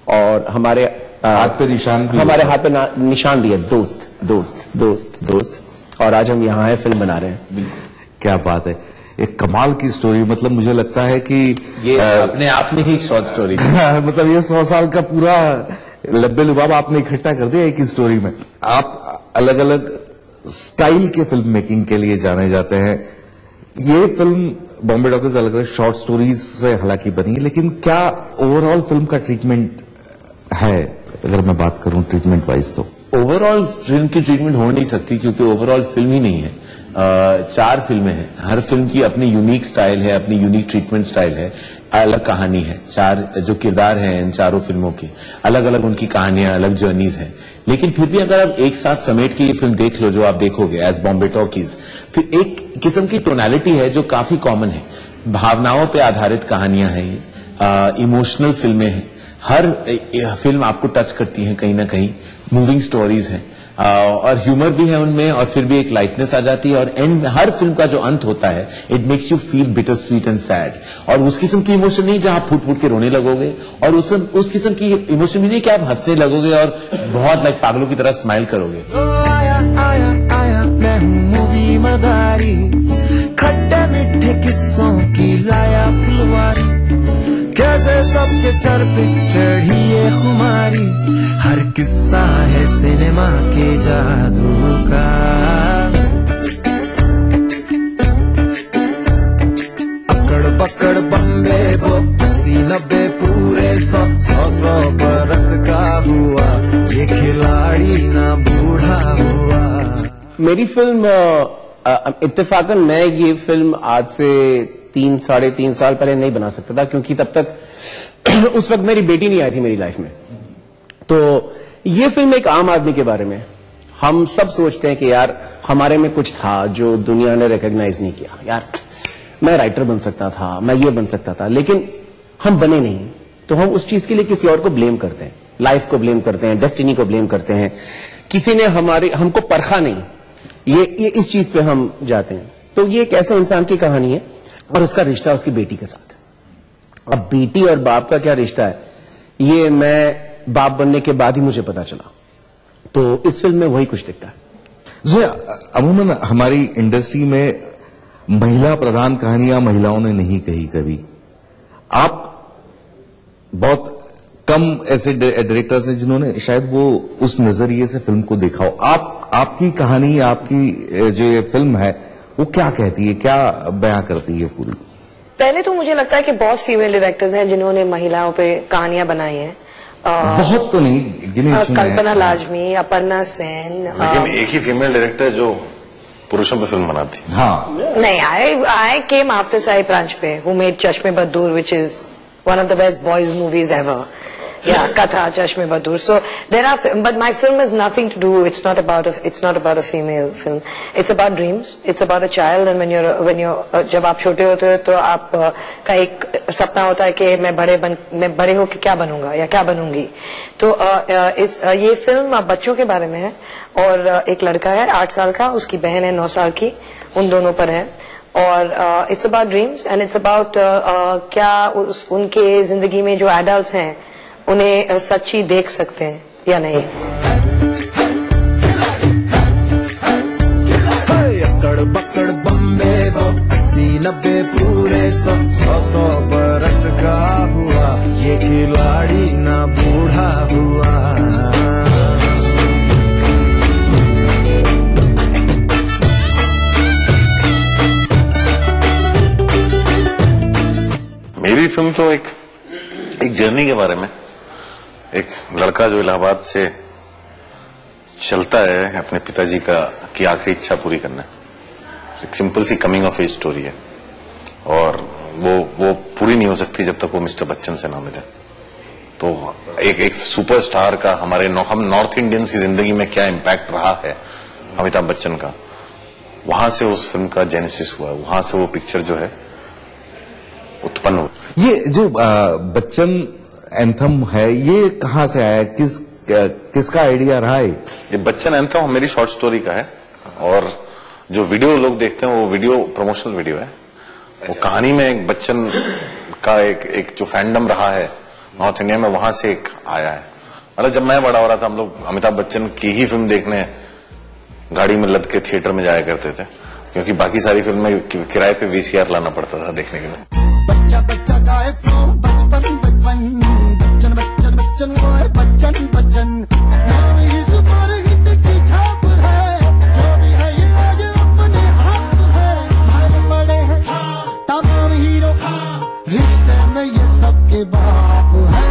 और हमारे हाथ पे निशान भी, हमारे हाथ पे निशान दिया, दोस्त दोस्त दोस्त दोस्त, और आज हम यहाँ है, फिल्म बना रहे हैं। बिल्कुल, क्या बात है, एक कमाल की स्टोरी। मतलब मुझे लगता है कि ये अपने आप में ही शॉर्ट स्टोरी मतलब ये 100 साल का पूरा लब्बे लुबाब आपने इकट्ठा कर दिया एक ही स्टोरी में। आप अलग अलग स्टाइल के फिल्म मेकिंग के लिए जाने जाते हैं। ये फिल्म बॉम्बे टॉकीज अलग अलग शॉर्ट स्टोरीज से हालांकि बनी है, लेकिन क्या ओवरऑल फिल्म का ट्रीटमेंट है? अगर मैं बात करूं ट्रीटमेंट वाइज, तो ओवरऑल फिल्म की ट्रीटमेंट हो नहीं सकती, क्योंकि ओवरऑल फिल्म ही नहीं है। 4 फिल्में हैं, हर फिल्म की अपनी यूनिक स्टाइल है, अपनी यूनिक ट्रीटमेंट स्टाइल है, अलग कहानी है। 4 जो किरदार हैं इन चारों फिल्मों के, अलग अलग उनकी कहानियां, अलग जर्नीज हैं। लेकिन फिर भी अगर आप एक साथ समेट के ये फिल्म देख लो, जो आप देखोगे एज बॉम्बे टॉकीज, फिर एक किस्म की टोनैलिटी है जो काफी कॉमन है। भावनाओं पे आधारित कहानियां हैं ये, इमोशनल फिल्में हैं, हर फिल्म आपको टच करती है कहीं ना कहीं, मूविंग स्टोरीज हैं, और ह्यूमर भी है उनमें, और फिर भी एक लाइटनेस आ जाती है। और एंड में हर फिल्म का जो अंत होता है, it makes you feel bitter sweet and sad. और उस किस्म की इमोशन नहीं जहां आप फूट फूट के रोने लगोगे, और उस किस्म की इमोशन भी नहीं कि आप हंसने लगोगे और बहुत लाइक पागलों की तरह स्माइल करोगे। आया आया आया मैं हूँ मूवी मदारी, खट्टे मीठे किस्सों की लाया फुलवारी, कैसे सबके सर पे चढ़ी है खुमारी, हर किस्सा है सिनेमा के जादू का। अकड़ पकड़ बम्बे वो 80-90 पूरे 100 बरस का हुआ, ये खिलाड़ी ना बूढ़ा हुआ। मेरी फिल्म इत्तेफाकन मैं ये फिल्म आज से 3-3.5 साल पहले नहीं बना सकता था, क्योंकि तब तक उस वक्त मेरी बेटी नहीं आई थी मेरी लाइफ में। तो ये फिल्म एक आम आदमी के बारे में। हम सब सोचते हैं कि यार हमारे में कुछ था जो दुनिया ने रिकॉग्नाइज नहीं किया। यार मैं राइटर बन सकता था, मैं ये बन सकता था, लेकिन हम बने नहीं। तो हम उस चीज के लिए किसी और को ब्लेम करते हैं, लाइफ को ब्लेम करते हैं, डेस्टिनी को ब्लेम करते हैं। किसी ने हमको परखा नहीं, ये इस चीज पे हम जाते हैं। तो ये एक ऐसे इंसान की कहानी है और उसका रिश्ता उसकी बेटी के साथ। अब बेटी और बाप का क्या रिश्ता है, ये मैं बाप बनने के बाद ही मुझे पता चला। तो इस फिल्म में वही कुछ दिखता है। अमूमन हमारी इंडस्ट्री में महिला प्रधान कहानियां महिलाओं ने नहीं कही कभी। आप बहुत कम ऐसे डायरेक्टर्स हैं जिन्होंने शायद वो उस नजरिए से फिल्म को देखा हो। आपकी कहानी, आपकी जो ये फिल्म है, वो क्या कहती है, क्या बयां करती है पूरी? पहले तो मुझे लगता है कि बहुत फीमेल डायरेक्टर्स हैं जिन्होंने महिलाओं पे कहानियां बनाई हैं। बहुत तो नहीं, कल्पना लाजमी, अपर्णा सेन। लेकिन एक ही फीमेल डायरेक्टर जो पुरुषों पे फिल्म बनाती। हाँ नहीं, आई केम आफ्टर साई प्रांच पे, who made Chashme Buddoor, which is one of the best boys movies ever. Yeah, Katha, Chashme Badur. So there are, but my film has nothing to do. It's not about a female film. It's about dreams. It's about a child. And when you're जब आप छोटे होते हो तो आप का एक सपना होता है कि मैं बड़े हो के क्या बनूंगा या क्या बनूंगी। तो ये फिल्म बच्चों के बारे में है। और एक लड़का है 8 साल का, उसकी बहन है 9 साल की, उन दोनों पर है। और it's about dreams and it's about क्या उनके जिंदगी में जो एडल्ट्स हैं उन्हें सच्ची देख सकते हैं या नहीं। अकड़ बकड़ बम्बे 80-90 पूरे 100 बरस का हुआ, ये खिलाड़ी ना बूढ़ा हुआ। मेरी फिल्म तो एक जर्नी के बारे में। एक लड़का जो इलाहाबाद से चलता है अपने पिताजी की आखिरी इच्छा पूरी करना। एक सिंपल सी कमिंग ऑफ एज स्टोरी है, और वो पूरी नहीं हो सकती जब तक वो मिस्टर बच्चन से ना मिले। तो एक सुपरस्टार का हम नॉर्थ इंडियंस की जिंदगी में क्या इम्पैक्ट रहा है अमिताभ बच्चन का, वहां से उस फिल्म का जेनेसिस हुआ, वहां से वो पिक्चर जो है उत्पन्न हुआ। ये जो बच्चन एंथम है, ये कहाँ से आया, किसका आइडिया रहा है? ये बच्चन एंथम मेरी शॉर्ट स्टोरी का है, और जो वीडियो लोग देखते हैं वो वीडियो प्रमोशनल वीडियो है। वो कहानी में एक बच्चन का एक जो फैंडम रहा है नॉर्थ इंडिया में वहां से एक आया है। मतलब जब मैं बड़ा हो रहा था हम लोग अमिताभ बच्चन की ही फिल्म देखने गाड़ी में लद के थिएटर में जाया करते थे, क्योंकि बाकी सारी फिल्में किराए पे वीसीआर लाना पड़ता था देखने के लिए। बच्चा बच्चा गाए फ्लो बचपन बचपन बच्चन बच्चन बच्चन वो है बच्चन बच्चन नाम ही सुपर हिट की छाप है, जो भी है ये आज अपने हाथ है, भाई बड़े हैं तमाम हीरो रिश्ते में ये सबके बाप है।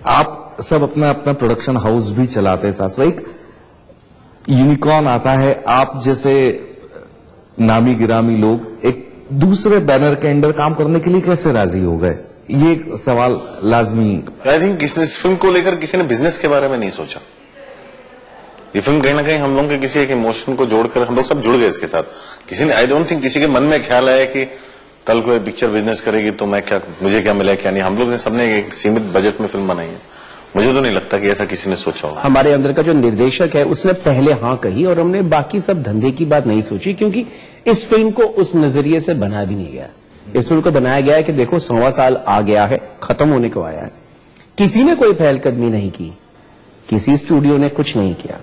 आप सब अपना अपना प्रोडक्शन हाउस भी चलाते हैं साथ, एक यूनिकॉर्न आता है, आप जैसे नामी गिरामी लोग एक दूसरे बैनर के अंडर काम करने के लिए कैसे राजी हो गए? ये एक सवाल लाजमी। आई थिंक इस फिल्म को लेकर किसी ने बिजनेस के बारे में नहीं सोचा। ये फिल्म कहीं ना कहीं हम लोग के किसी एक इमोशन को जोड़कर हम लोग सब जुड़ गए इसके साथ। किसी ने आई डोंट थिंक किसी के मन में ख्याल आया कि कल कोई पिक्चर बिजनेस करेगी तो मुझे क्या मिला क्या नहीं। हम लोग ने सबने एक सीमित बजट में फिल्म बनाई है। मुझे तो नहीं लगता कि ऐसा किसी ने सोचा होगा। हमारे अंदर का जो निर्देशक है उसने पहले हाँ कही और हमने बाकी सब धंधे की बात नहीं सोची, क्योंकि इस फिल्म को उस नजरिए से बनाया भी नहीं गया। इस फिल्म को बनाया गया है कि देखो 100वां साल आ गया है, खत्म होने को आया है, किसी ने कोई पहलकदमी नहीं की, किसी स्टूडियो ने कुछ नहीं किया,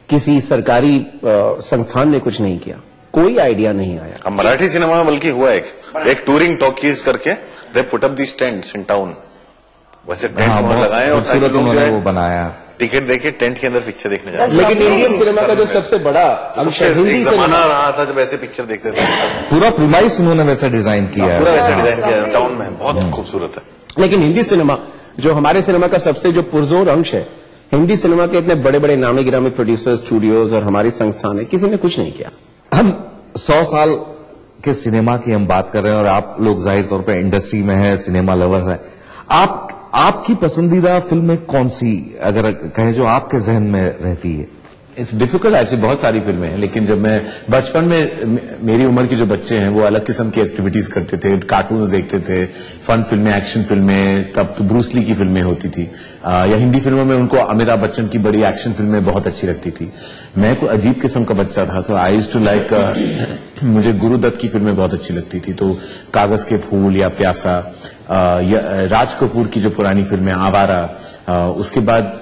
किसी सरकारी संस्थान ने कुछ नहीं किया, कोई आइडिया नहीं आया। अब मराठी सिनेमा में बल्कि हुआ एक टूरिंग टॉकीज करके they put up these tents in town. वैसे टेंट्स वहां लगाए और उन्होंने वो बनाया, टिकट देके टेंट के अंदर पिक्चर देखने जाते। लेकिन इंडियन सिनेमा का जो सबसे बड़ा अंश है, हिंदी जमाना रहा था जब ऐसे पिक्चर देखते थे। पूरा प्रीमाइस उन्होंने वैसा डिजाइन किया है, पूरा वैसा डिजाइन किया है टाउन में, बहुत खूबसूरत है। लेकिन हिंदी सिनेमा जो हमारे सिनेमा का सबसे जो पुरजोर अंश है, हिंदी सिनेमा के इतने बड़े बड़े नामी गिरामी प्रोड्यूसर स्टूडियोज और हमारी संस्थान है, किसी ने कुछ नहीं किया। हम 100 साल के सिनेमा की हम बात कर रहे हैं और आप लोग जाहिर तौर पे इंडस्ट्री में है, सिनेमा लवर है। आपकी पसंदीदा फिल्में कौन सी, अगर कहें, जो आपके जहन में रहती है? इट्स डिफिकल्ट, ऐसी बहुत सारी फिल्में हैं, लेकिन जब मैं बचपन में, मेरी उम्र के जो बच्चे हैं वो अलग किस्म की एक्टिविटीज करते थे, कार्टून्स देखते थे, फन फिल्में, एक्शन फिल्में, तब तो ब्रूस ली की फिल्में होती थी, या हिंदी फिल्मों में उनको अमिताभ बच्चन की बड़ी एक्शन फिल्में बहुत अच्छी लगती थी। मैं कोई अजीब किस्म का बच्चा था, तो आई यूज्ड टू लाइक, मुझे गुरुदत्त की फिल्में बहुत अच्छी लगती थी, तो कागज के फूल या प्यासा, राज कपूर की जो पुरानी फिल्में, आवारा, उसके बाद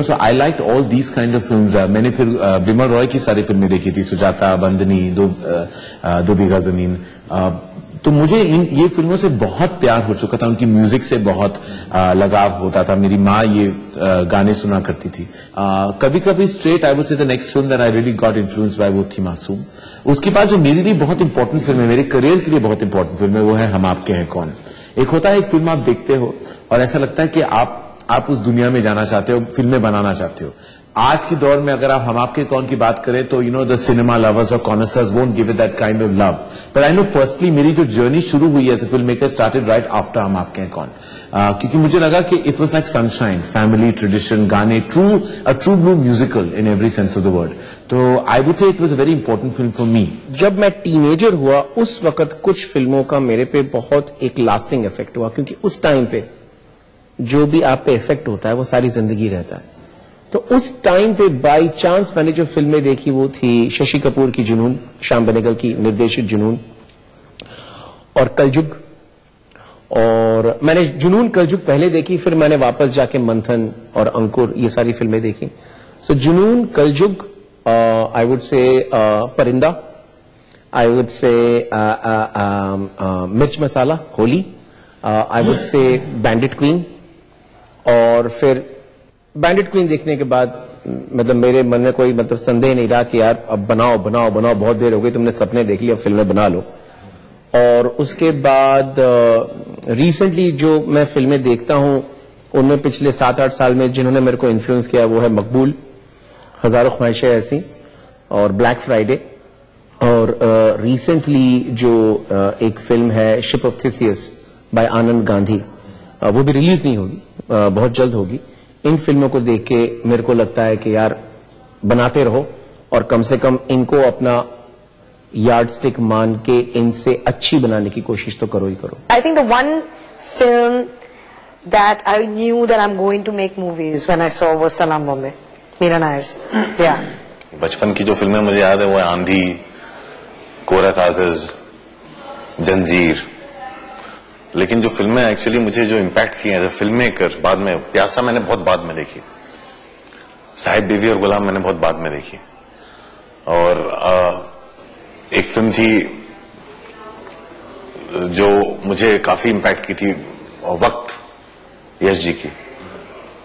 so I like all these kind of films. मैंने फिर बिमल रॉय की सारी फिल्में देखी थी, सुजाता, बंदनी, दो बीघा जमीन। तो मुझे ये फिल्मों से बहुत प्यार हो चुका था, उनकी म्यूजिक से बहुत लगाव होता था। मेरी माँ ये गाने सुना करती थी। कभी कभी स्ट्रेट आई वुड से the next film that I really got influenced by वो थी मासूम। उसके बाद जो मेरे लिए बहुत इंपॉर्टेंट फिल्म है, मेरे करियर के लिए बहुत इंपॉर्टेंट फिल्म है, वो है हम आपके हैं कौन। एक होता है एक फिल्म आप देखते हो और ऐसा लगता है कि आप उस दुनिया में जाना चाहते हो, फिल्में बनाना चाहते हो। आज के दौर में अगर आप हम आपके कौन की बात करें तो द सिनेमा लवर्स और connoisseurs won't give it that kind of love, but I know personally मेरी जो जर्नी शुरू हुई as a film maker started right after Hum Aapke Hain Koun, क्योंकि मुझे लगा कि it was like sunshine, family, tradition, गाने, true blue musical in every sense of the word. तो I would say it was a very important film for me. जब मैं teenager हुआ उस वक्त कुछ फिल्मों का मेरे पे बहुत एक लास्टिंग इफेक्ट हुआ, क्योंकि उस टाइम पे जो भी आप पे इफेक्ट होता है वो सारी जिंदगी रहता है। तो उस टाइम पे बाई चांस मैंने जो फिल्में देखी वो थी शशि कपूर की जुनून, श्याम बेनेगल की निर्देशित जुनून और कलजुग। और मैंने जुनून कलजुग पहले देखी, फिर मैंने वापस जाके मंथन और अंकुर ये सारी फिल्में देखी। सो जुनून, कलजुग, आई वुड से परिंदा, आई would say Mirch Masala, Holi, I would say Bandit Queen. और फिर बैंडिट क्वीन देखने के बाद मतलब मेरे मन में कोई संदेह नहीं रहा कि यार अब बनाओ बनाओ बनाओ, बहुत देर हो गई, तुमने सपने देख लिए, अब फिल्में बना लो। और उसके बाद रिसेंटली जो मैं फिल्में देखता हूं उनमें पिछले 7-8 साल में जिन्होंने मेरे को इन्फ्लुएंस किया वो है मकबूल, हजारों ख्वाहिशें ऐसी और ब्लैक फ्राइडे। और रिसेंटली जो एक फिल्म है शिप ऑफ थिसियस बाय आनंद गांधी, वो भी रिलीज नहीं होगी, बहुत जल्द होगी। इन फिल्मों को देख के मेरे को लगता है कि यार बनाते रहो और कम से कम इनको अपना यार्ड स्टिक मान के इनसे अच्छी बनाने की कोशिश तो करो ही करो। I think the one film that I knew that I'm going to make movies when I saw was Salaam Bombay, Meera Nair's. Yeah. बचपन की जो फिल्में मुझे याद है वो आंधी, कोरा कागज, जंजीर। लेकिन जो फिल्में एक्चुअली मुझे जो इम्पैक्ट की हैं, फिल्म मेकर बाद में, प्यासा मैंने बहुत बाद में देखी, साहिब बीवी और गुलाम मैंने बहुत बाद में देखी, और एक फिल्म थी जो मुझे काफी इम्पैक्ट की थी, वक्त, यश जी की।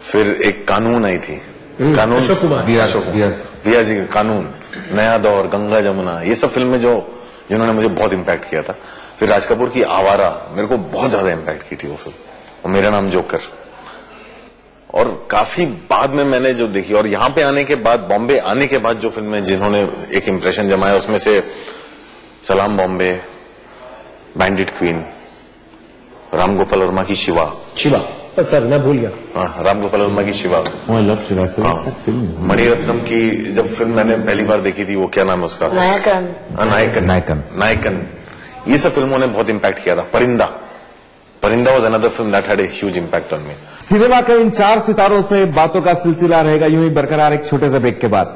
फिर एक कानून आई थी, कानून, अशोक कुमार, बिया जी, कानून, नया दौर, गंगा जमुना, ये सब फिल्में जिन्होंने मुझे बहुत इम्पैक्ट किया था। फिर राज कपूर की आवारा मेरे को बहुत ज्यादा इम्पैक्ट की थी वो फिल्म, और मेरा नाम जोकर। और काफी बाद में मैंने जो देखी, और यहां पे आने के बाद, बॉम्बे आने के बाद जो फिल्में जिन्होंने एक इम्प्रेशन जमाया, उसमें से सलाम बॉम्बे, बैंडिट क्वीन, राम गोपाल वर्मा की शिवा, सर मैं भूल गया, हाँ, राम गोपाल वर्मा की शिवा, फिल्म मणिरत्नम की जब फिल्म मैंने पहली बार देखी थी, वो क्या नाम है उसका, नायकन। ये सब फिल्मों ने बहुत इम्पैक्ट किया था। परिंदा was another film that had a huge impact on me. Cinema के इन 4 सितारों से बातों का सिलसिला रहेगा यूं ही बरकरार एक छोटे से ब्रेक के बाद।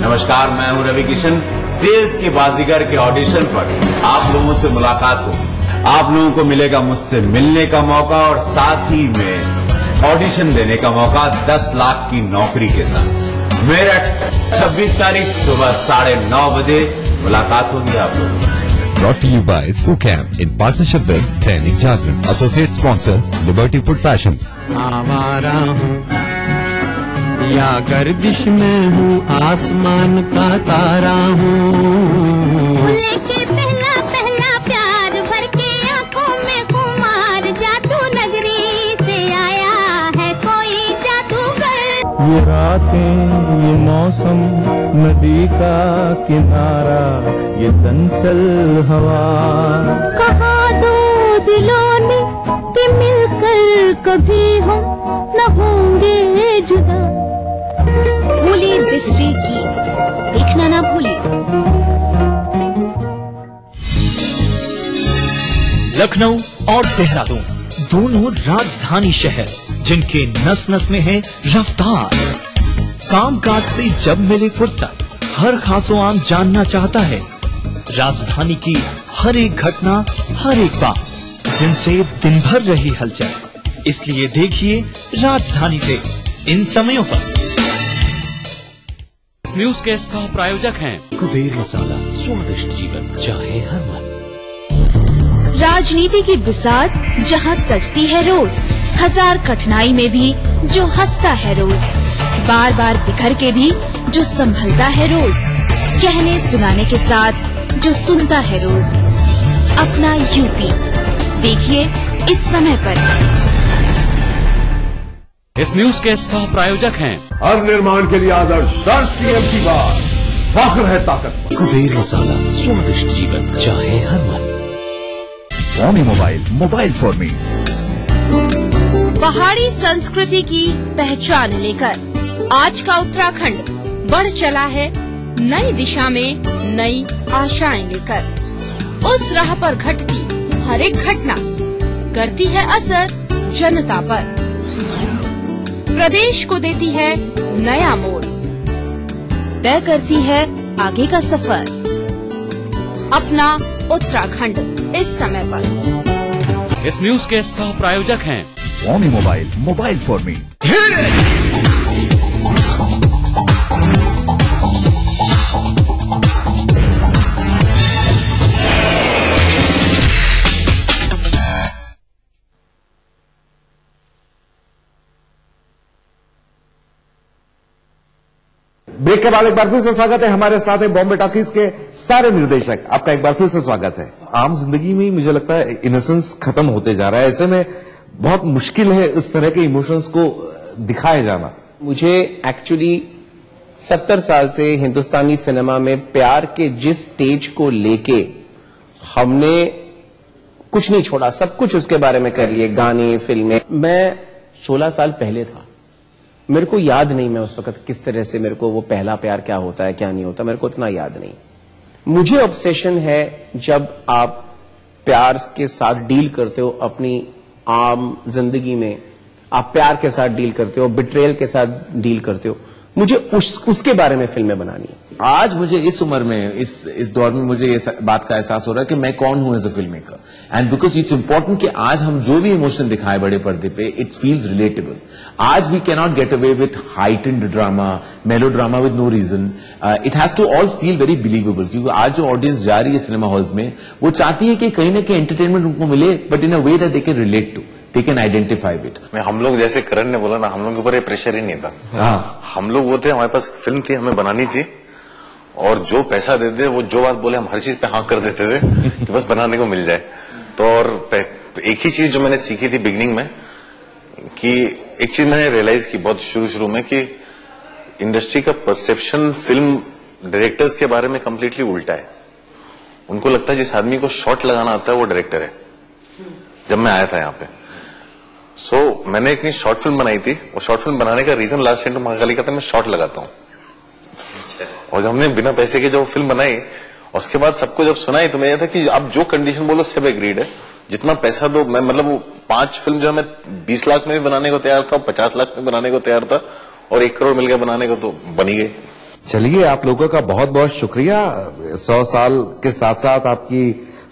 नमस्कार, मैं हूं रवि किशन। सेल्स के बाजीगर के ऑडिशन पर आप लोगों से मुलाकात होगी। आप लोगों को मिलेगा मुझसे मिलने का मौका, और साथ ही में ऑडिशन देने का मौका 10 लाख की नौकरी के साथ। मेरठ 26 तारीख सुबह 9:30 बजे मुलाकात होगी आप लोगों से। Brought to you by Sucam in partnership with Dainik Jagran, associate sponsor Liberty Food Fashion। आवारा हूँ या गर्दिश में हूँ, आसमान का तारा हूँ। लेके पहला पहला प्यार भर के आंखों में कुमार, जादू नगरी से आया है कोई जादूगर। ये रातें, ये मौसम, नदी का किनारा, ये चंचल हवा। कहा दो दिलों ने कि मिलकर कभी हम न होंगे जुदा। भूलिए बिसरी की, देखना ना भूलिए। लखनऊ और देहरादून दोनों राजधानी शहर, जिनके नस नस में है रफ्तार। कामकाज से जब मिले फुर्सत, हर खासो आम जानना चाहता है राजधानी की हर एक घटना, हर एक बात, जिनसे दिन भर रही हलचल। इसलिए देखिए राजधानी से इन समयों पर। इस न्यूज के सह प्रायोजक हैं कुबेर मसाला, स्वादिष्ट जीवन चाहे हर मन। राजनीति की बिसात जहाँ सजती है रोज, हजार कठिनाई में भी जो हंसता है रोज, बार बार बिखर के भी जो संभलता है रोज, कहने सुनाने के साथ जो सुनता है रोज। अपना यूपी देखिए इस समय पर। इस न्यूज के सह प्रायोजक हैं हर निर्माण के लिए आदर्श सीएम की बात, फख्र है ताकत। कुबेर मसाला, स्वादिष्ट जीवन चाहे हर मन। Xiaomi मोबाइल फॉर मी। पहाड़ी संस्कृति की पहचान लेकर आज का उत्तराखंड बढ़ चला है नई दिशा में, नई आशाएं लेकर। उस राह पर घटती हर एक घटना करती है असर जनता पर, प्रदेश को देती है नया मोड़, तय करती है आगे का सफर। अपना उत्तराखंड इस समय पर। इस न्यूज के सह प्रायोजक हैं Xiaomi mobile for me. Break के बाद एक बार फिर से स्वागत है। हमारे साथ है बॉम्बे टॉकीज के सारे निर्देशक। आपका एक बार फिर से स्वागत है। आम जिंदगी में मुझे लगता है इनोसेंस खत्म होते जा रहा है, ऐसे में बहुत मुश्किल है इस तरह के इमोशंस को दिखाए जाना। मुझे एक्चुअली 70 साल से हिंदुस्तानी सिनेमा में प्यार के जिस स्टेज को लेके हमने कुछ नहीं छोड़ा, सब कुछ उसके बारे में कर लिए, गाने, फिल्में। मैं 16 साल पहले था मेरे को याद नहीं मैं उस वक्त किस तरह से मेरे को वो पहला प्यार क्या होता है क्या नहीं होता, मेरे को उतना याद नहीं। मुझे ऑब्सेशन है जब आप प्यार के साथ डील करते हो, अपनी आम जिंदगी में आप प्यार के साथ डील करते हो, बिट्रेयल के साथ डील करते हो, मुझे उसके बारे में फिल्में बनानी है। आज मुझे इस उम्र में इस दौर में मुझे इस बात का एहसास हो रहा है कि मैं कौन हूं as a film maker, and because it's important कि आज हम जो भी इमोशन दिखाए बड़े पर्दे पे इट फील्स रिलेटेबल। आज we can not get away with heightened drama, melodrama with no reason. It has to all feel very believable, क्योंकि आज जो ऑडियंस जा रही है सिनेमा हॉल्स में वो चाहती है कि कहीं ना कहीं एंटरटेनमेंट उनको मिले, but in a way that they can relate to, they can identify with। हम लोग जैसे करण ने बोला ना, हम लोग के ऊपर ये प्रेशर ही नहीं था। हम लोग वो थे, हमारे पास फिल्म थी, हमें बनानी थी, और जो पैसा देते वो जो बात बोले हम हर चीज पे हाँ कर देते थे कि बस बनाने को मिल जाए। तो और एक ही चीज जो मैंने सीखी थी बिगनिंग में, कि एक चीज मैंने रियलाइज की बहुत शुरू में, कि इंडस्ट्री का परसेप्शन फिल्म डायरेक्टर्स के बारे में कंप्लीटली उल्टा है। उनको लगता है जिस आदमी को शॉट लगाना आता है वो डायरेक्टर है। जब मैं आया था यहाँ पे मैंने एक शॉर्ट फिल्म बनाई थी, वो शॉर्ट फिल्म बनाने का रीजन लास्ट टाइम महाकाली का था, मैं शॉट लगाता हूँ। और जब हमने बिना पैसे के जो फिल्म बनाई, उसके बाद सबको जब सुनाई तो मैं ये था कि आप जो कंडीशन बोलो सब एग्रीड है, जितना पैसा दो। मैं मतलब वो 5 फिल्म जो मैं 20 लाख में भी बनाने को तैयार था, 50 लाख में बनाने को तैयार था, और 1 करोड़ मिल गया बनाने को, तो बनी गई। चलिए, आप लोगों का बहुत बहुत शुक्रिया। 100 साल के साथ साथ आपकी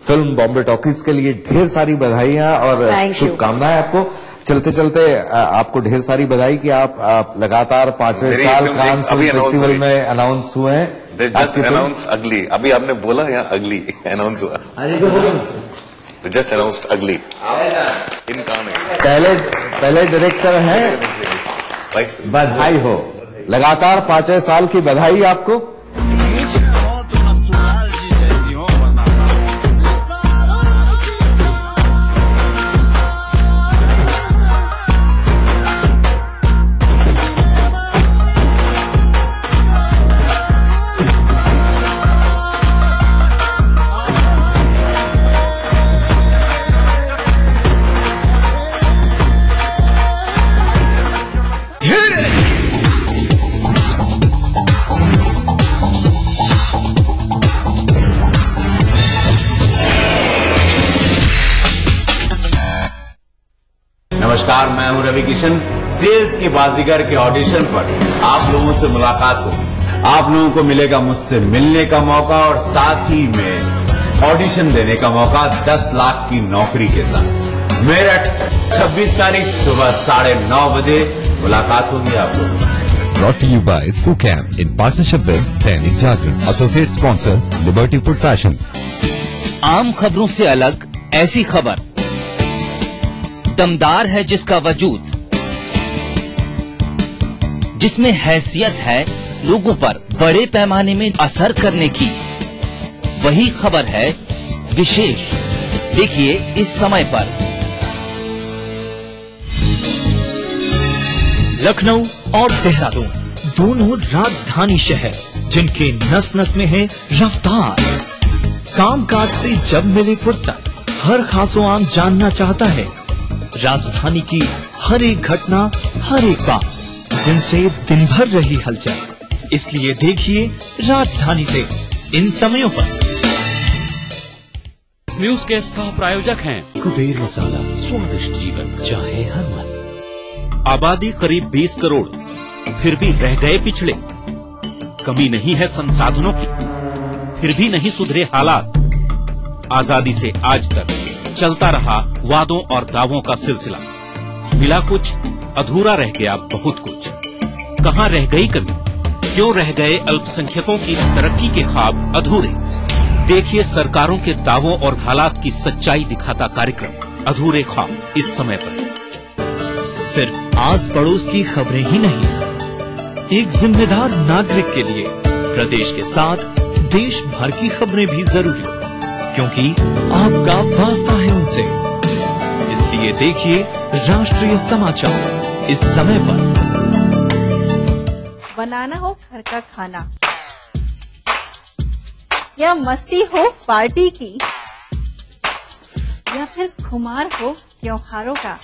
फिल्म बॉम्बे टॉकीज के लिए ढेर सारी बधाइयां और शुभकामनाएं आपको। चलते चलते आपको ढेर सारी बधाई कि आप लगातार 5वें साल कांस फिल्म फेस्टिवल में अनाउंस हुए हैं। जस्ट अनाउंस अगली, अभी आपने बोला यहाँ अगली अनाउंस हुआ, जस्ट अनाउंस्ड अगली इन काम। पहले डायरेक्टर हैं, बधाई हो। लगातार 5वें साल की बधाई आपको। नमस्कार, मैं हूं रवि किशन। सेल्स के बाजीगर के ऑडिशन पर आप लोगों से मुलाकात हो, आप लोगों को मिलेगा मुझसे मिलने का मौका, और साथ ही में ऑडिशन देने का मौका 10 लाख की नौकरी के साथ। मेरठ 26 तारीख सुबह 9:30 बजे मुलाकात होगी आप लोगों से। Brought to you by Sucam in partnership with Dainik Jagran, associate sponsor Liberty Food Fashion। आम खबरों से अलग ऐसी खबर, दमदार है जिसका वजूद, जिसमें हैसियत है लोगों पर बड़े पैमाने में असर करने की, वही खबर है विशेष। देखिए इस समय पर। लखनऊ और देहरादून दोनों राजधानी शहर, जिनके नस नस में है रफ्तार। कामकाज से जब मिले फुर्सत, हर खासो आम जानना चाहता है राजधानी की हर एक घटना, हर एक बात, जिनसे दिन भर रही हलचल। इसलिए देखिए राजधानी से इन समयों पर। इस न्यूज के सह प्रायोजक हैं कुबेर मसाला, स्वादिष्ट जीवन चाहे हर मन। आबादी करीब 20 करोड़, फिर भी रह गए पिछड़े। कमी नहीं है संसाधनों की, फिर भी नहीं सुधरे हालात। आजादी से आज तक चलता रहा वादों और दावों का सिलसिला। मिला कुछ, अधूरा रह गया बहुत कुछ। कहां रह गई कमी, क्यों रह गए अल्पसंख्यकों की तरक्की के ख्वाब अधूरे। देखिए सरकारों के दावों और हालात की सच्चाई दिखाता कार्यक्रम अधूरे ख्वाब, इस समय पर। सिर्फ आस पड़ोस की खबरें ही नहीं, एक जिम्मेदार नागरिक के लिए प्रदेश के साथ देश भर की खबरें भी जरूरी, क्योंकि आपका वास्ता है उनसे। इसलिए देखिए राष्ट्रीय समाचार इस समय पर। बनाना हो घर का खाना, या मस्ती हो पार्टी की, या फिर खुमार हो त्योहारों का,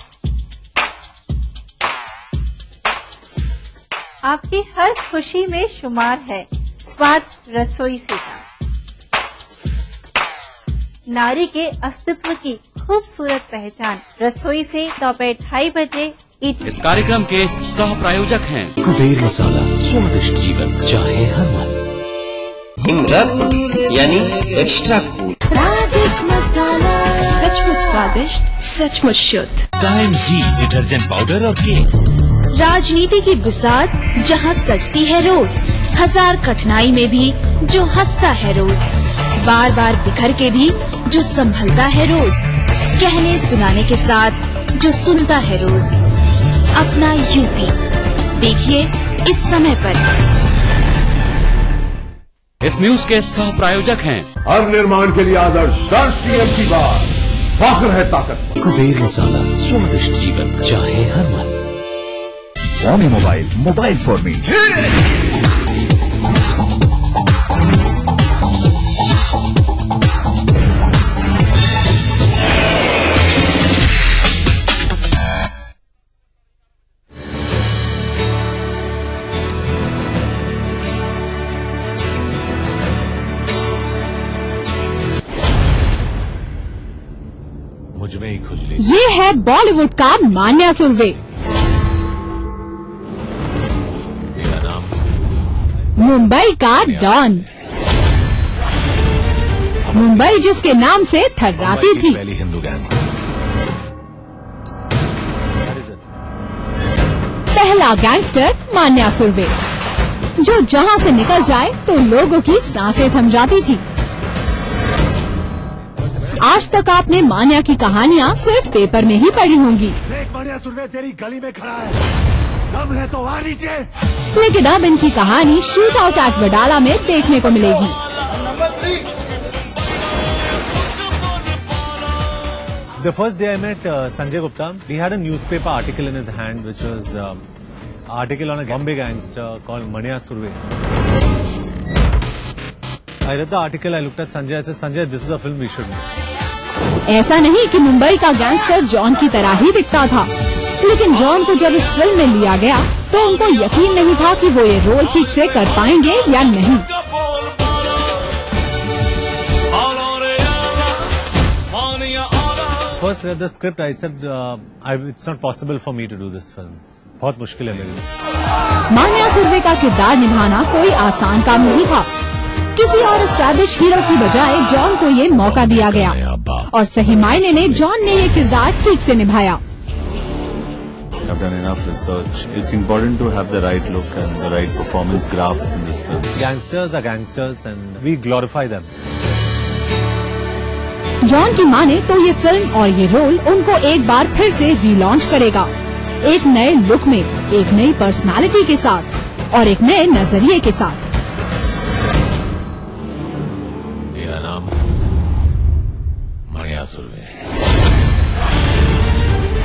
आपकी हर खुशी में शुमार है स्वाद रसोई से का। नारी के अस्तित्व की खूबसूरत पहचान रसोई से दोपहर 2:30 बजे इस कार्यक्रम के सह प्रायोजक हैं कुबेर मसाला, स्वादिष्ट जीवन चाहे हर मन। यानी एक्स्ट्रा कूल। राजेश मसाला, सचमुच स्वादिष्ट, सचमुच शुद्ध। टाइम जी डिटर्जेंट पाउडर और केक। राजनीति की बिसात जहाँ सजती है रोज, हजार कठिनाई में भी जो हंसता है रोज, बार बार बिखर के भी जो संभलता है रोज, कहने सुनाने के साथ जो सुनता है रोज, अपना यूपी। देखिए इस समय पर। इस न्यूज के सह प्रायोजक हैं हर निर्माण के लिए आदर्श सीएम की बात, फख्र है ताकत। कुबेर मसाला, स्वादिष्ट जीवन चाहे हर मन। Xiaomi मोबाइल फॉर मी। मुझमें ही खुजली। ये है बॉलीवुड का मान्या सुरवे। मेरा नाम मुंबई का डॉन। मुंबई जिसके नाम से थर्राती थी। पहली हिंदू गैंग। पहला गैंगस्टर मान्या सुरवे, जो जहां से निकल जाए तो लोगों की सांसें थम जाती थी। आज तक आपने मान्या की कहानियां सिर्फ पेपर में ही पढ़ी होंगी, मान्या सुरवे तेरी गली में खड़ा है, दम है तो आ नीचे। लेकिन अब इनकी कहानी शूट आउट एट वडाला में देखने को मिलेगी। The first day I met Sanjay Gupta, he had a newspaper article in his hand, which was article on a Bombay gangster called Manya Surve. I read the article, I looked at Sanjay, I said, Sanjay, this is a film we should make. ऐसा नहीं कि मुंबई का gangster John की तरह ही दिखता था, लेकिन John को जब इस फिल्म में लिया गया तो उनको यकीन नहीं था कि वो ये रोल ठीक से कर पाएंगे या नहीं। First read the script, I said, it's not possible for me to do this film. बहुत मुश्किल है मेरे लिए। मान्या सुरवे का किरदार निभाना कोई आसान काम नहीं था। किसी और एस्टैब्लिश हीरो की बजाय जॉन को ये मौका दिया गया और सही मायने में जॉन ने ये किरदार ठीक से निभाया। I've done enough research. It's important to have the right look and the right performance graph in this film. Gangsters are gangsters and we glorify them. John की माने तो ये फिल्म और ये रोल उनको एक बार फिर से रीलॉन्च करेगा, एक नए लुक में, एक नई पर्सनालिटी के साथ और एक नए नजरिए के साथ। मेरा नाम मान्या सुरवे।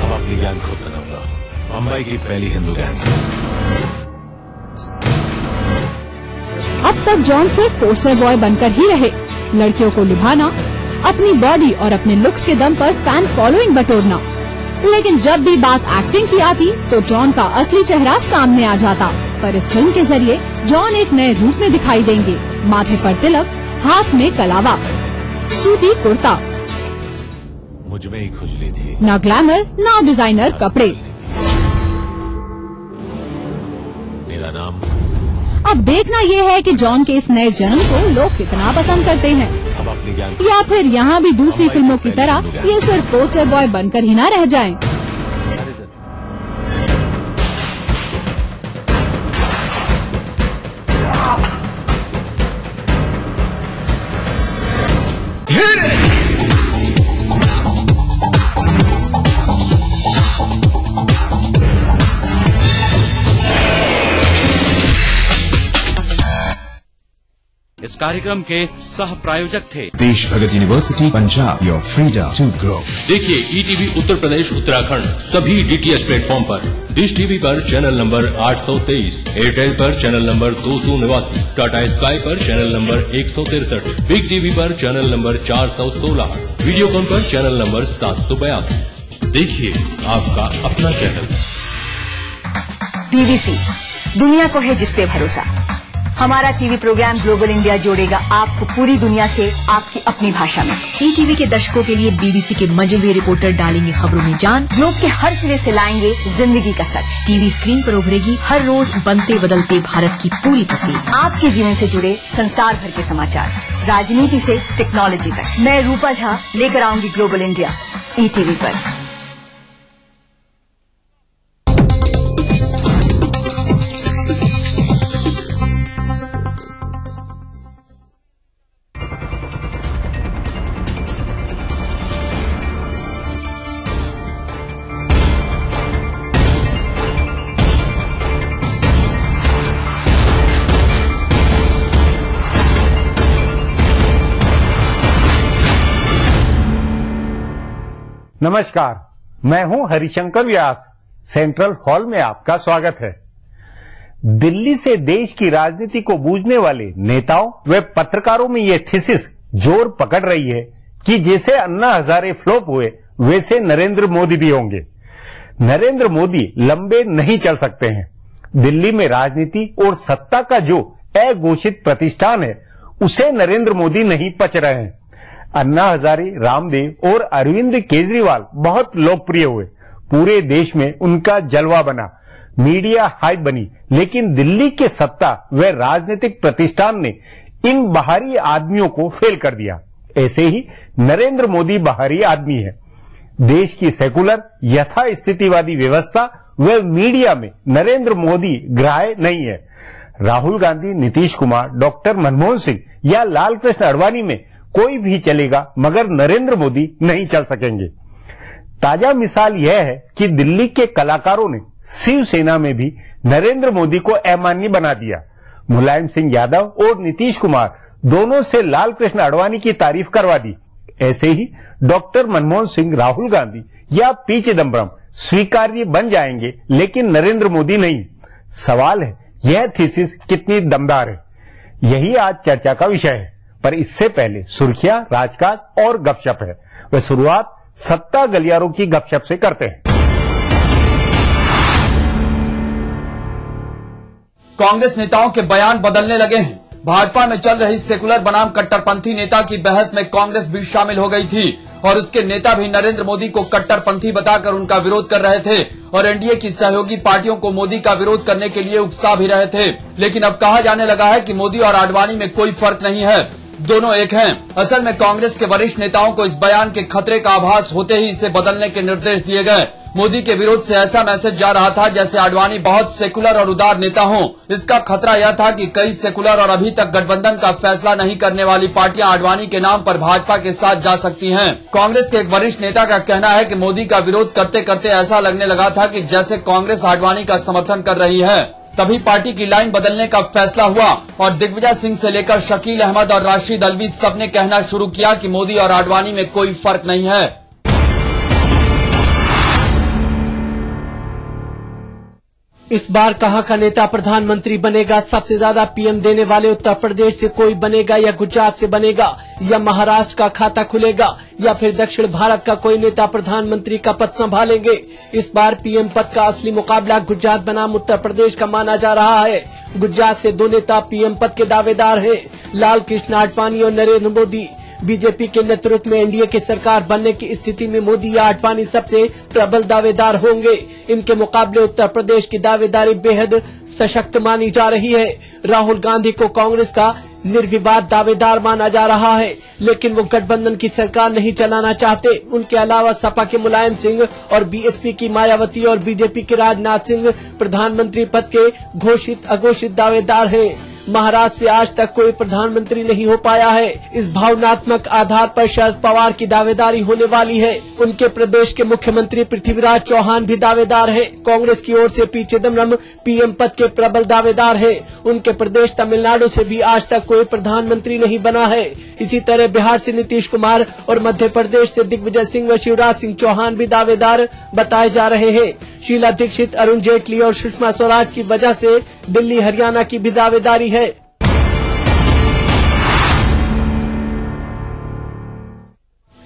अब अपनी गैंग खुद बनाऊंगा, मुंबई की पहली हिंदू गैंग। अब तक जॉन सिर्फ पोस्टर बॉय बनकर ही रहे, लड़कियों को लुभाना, अपनी बॉडी और अपने लुक्स के दम पर फैन फॉलोइंग बटोरना। लेकिन जब भी बात एक्टिंग की आती तो जॉन का असली चेहरा सामने आ जाता। पर इस फिल्म के जरिए जॉन एक नए रूप में दिखाई देंगे। माथे पर तिलक, हाथ में कलावा, सूती कुर्ता, मुझमें ही खुजली थी। ना ग्लैमर ना डिजाइनर कपड़े। मेरा नाम। अब देखना ये है कि जॉन के इस नए जन्म को लोग कितना पसंद करते हैं, या फिर यहाँ भी दूसरी फिल्मों की तरह ये सिर्फ पोस्टर बॉय बनकर ही ना रह जाएं। इस कार्यक्रम के सह प्रायोजक थे Desh Bhagat university Punjab, your freedom to grow. देखिए ईटीवी उत्तर प्रदेश उत्तराखंड सभी डीटीएच प्लेटफॉर्म पर, डिश टीवी पर चैनल नंबर 823, एयरटेल पर चैनल नंबर 289, टाटा स्काई पर चैनल नंबर 163, बिग टीवी पर चैनल नंबर 416, वीडियोकॉन पर चैनल नंबर 782। देखिए आपका अपना चैनल। पीवीसी, दुनिया को है जिस पे भरोसा। हमारा टीवी प्रोग्राम ग्लोबल इंडिया जोड़ेगा आपको पूरी दुनिया से आपकी अपनी भाषा में। ईटीवी के दर्शकों के लिए बीबीसी के मजे हुए रिपोर्टर डालेंगे खबरों में जान। ग्लोब के हर सिरे से लाएंगे जिंदगी का सच। टीवी स्क्रीन पर उभरेगी हर रोज बनते बदलते भारत की पूरी तस्वीर। आपके जीवन से जुड़े संसार भर के समाचार, राजनीति से टेक्नोलॉजी तक। मैं रूपा झा लेकर आऊंगी ग्लोबल इंडिया ईटीवी पर। नमस्कार, मैं हूं हरिशंकर व्यास। सेंट्रल हॉल में आपका स्वागत है। दिल्ली से देश की राजनीति को बूझने वाले नेताओं व पत्रकारों में ये थीसिस जोर पकड़ रही है कि जैसे अन्ना हजारे फ्लॉप हुए वैसे नरेंद्र मोदी भी होंगे। नरेंद्र मोदी लंबे नहीं चल सकते हैं। दिल्ली में राजनीति और सत्ता का जो अघोषित प्रतिष्ठान है उसे नरेंद्र मोदी नहीं पच रहे हैं। अन्ना हजारे, रामदेव और अरविंद केजरीवाल बहुत लोकप्रिय हुए, पूरे देश में उनका जलवा बना, मीडिया हाइप बनी, लेकिन दिल्ली के सत्ता व राजनीतिक प्रतिष्ठान ने इन बाहरी आदमियों को फेल कर दिया। ऐसे ही नरेंद्र मोदी बाहरी आदमी है। देश की सेकुलर यथास्थितिवादी व्यवस्था व मीडिया में नरेंद्र मोदी ग्राह्य नहीं है। राहुल गांधी, नीतीश कुमार, डॉक्टर मनमोहन सिंह या लाल कृष्ण आडवाणी में कोई भी चलेगा, मगर नरेंद्र मोदी नहीं चल सकेंगे। ताजा मिसाल यह है कि दिल्ली के कलाकारों ने शिवसेना में भी नरेंद्र मोदी को अमान्य बना दिया। मुलायम सिंह यादव और नीतीश कुमार दोनों से लाल कृष्ण आडवाणी की तारीफ करवा दी। ऐसे ही डॉक्टर मनमोहन सिंह, राहुल गांधी या पी चिदम्बरम स्वीकार्य बन जाएंगे, लेकिन नरेंद्र मोदी नहीं। सवाल है यह थीसिस कितनी दमदार है, यही आज चर्चा का विषय है। पर इससे पहले सुर्खियां, राजकाज और गपशप है। वह शुरुआत सत्ता गलियारों की गपशप से करते हैं। कांग्रेस नेताओं के बयान बदलने लगे हैं। भाजपा में चल रही सेकुलर बनाम कट्टरपंथी नेता की बहस में कांग्रेस भी शामिल हो गई थी और उसके नेता भी नरेंद्र मोदी को कट्टरपंथी बताकर उनका विरोध कर रहे थे और एनडीए की सहयोगी पार्टियों को मोदी का विरोध करने के लिए उकसा भी रहे थे। लेकिन अब कहा जाने लगा है कि मोदी और आडवाणी में कोई फर्क नहीं है, दोनों एक हैं। असल में कांग्रेस के वरिष्ठ नेताओं को इस बयान के खतरे का आभास होते ही इसे बदलने के निर्देश दिए गए। मोदी के विरोध से ऐसा मैसेज जा रहा था जैसे आडवाणी बहुत सेकुलर और उदार नेता हों। इसका खतरा यह था कि कई सेकुलर और अभी तक गठबंधन का फैसला नहीं करने वाली पार्टियां आडवाणी के नाम पर भाजपा के साथ जा सकती हैं। कांग्रेस के एक वरिष्ठ नेता का कहना है कि मोदी का विरोध करते करते ऐसा लगने लगा था कि जैसे कांग्रेस आडवाणी का समर्थन कर रही है। तभी पार्टी की लाइन बदलने का फैसला हुआ और दिग्विजय सिंह से लेकर शकील अहमद और राशिद अलवी सबने कहना शुरू किया कि मोदी और आडवाणी में कोई फर्क नहीं है। इस बार कहां का नेता प्रधानमंत्री बनेगा? सबसे ज्यादा पीएम देने वाले उत्तर प्रदेश से कोई बनेगा या गुजरात से बनेगा या महाराष्ट्र का खाता खुलेगा या फिर दक्षिण भारत का कोई नेता प्रधानमंत्री का पद संभालेंगे? इस बार पीएम पद का असली मुकाबला गुजरात बनाम उत्तर प्रदेश का माना जा रहा है। गुजरात से दो नेता पीएम पद के दावेदार हैं, लाल कृष्ण आडवाणी और नरेंद्र मोदी। बीजेपी के नेतृत्व में एनडीए की सरकार बनने की स्थिति में मोदी या आडवाणी सबसे प्रबल दावेदार होंगे। इनके मुकाबले उत्तर प्रदेश की दावेदारी बेहद सशक्त मानी जा रही है। राहुल गांधी को कांग्रेस का निर्विवाद दावेदार माना जा रहा है, लेकिन वो गठबंधन की सरकार नहीं चलाना चाहते। उनके अलावा सपा के मुलायम सिंह और बीएसपी की मायावती और बीजेपी के राजनाथ सिंह प्रधानमंत्री पद के घोषित अघोषित दावेदार हैं। महाराष्ट्र से आज तक कोई प्रधानमंत्री नहीं हो पाया है। इस भावनात्मक आधार पर शरद पवार की दावेदारी होने वाली है। उनके प्रदेश के मुख्यमंत्री पृथ्वीराज चौहान भी दावेदार हैं। कांग्रेस की ओर से पी चिदम्बरम पीएम पद के प्रबल दावेदार हैं। उनके प्रदेश तमिलनाडु से भी आज तक कोई प्रधानमंत्री नहीं बना है। इसी तरह बिहार से नीतीश कुमार और मध्य प्रदेश से दिग्विजय सिंह व शिवराज सिंह चौहान भी दावेदार बताए जा रहे हैं। शीला दीक्षित, अरुण जेटली और सुषमा स्वराज की वजह से दिल्ली हरियाणा की भी दावेदारी है।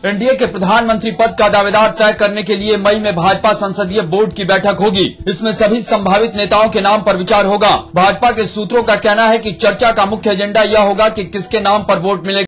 एनडीए के प्रधानमंत्री पद का दावेदार तय करने के लिए मई में भाजपा संसदीय बोर्ड की बैठक होगी। इसमें सभी संभावित नेताओं के नाम पर विचार होगा। भाजपा के सूत्रों का कहना है कि चर्चा का मुख्य एजेंडा यह होगा कि किसके नाम पर वोट मिलेगा।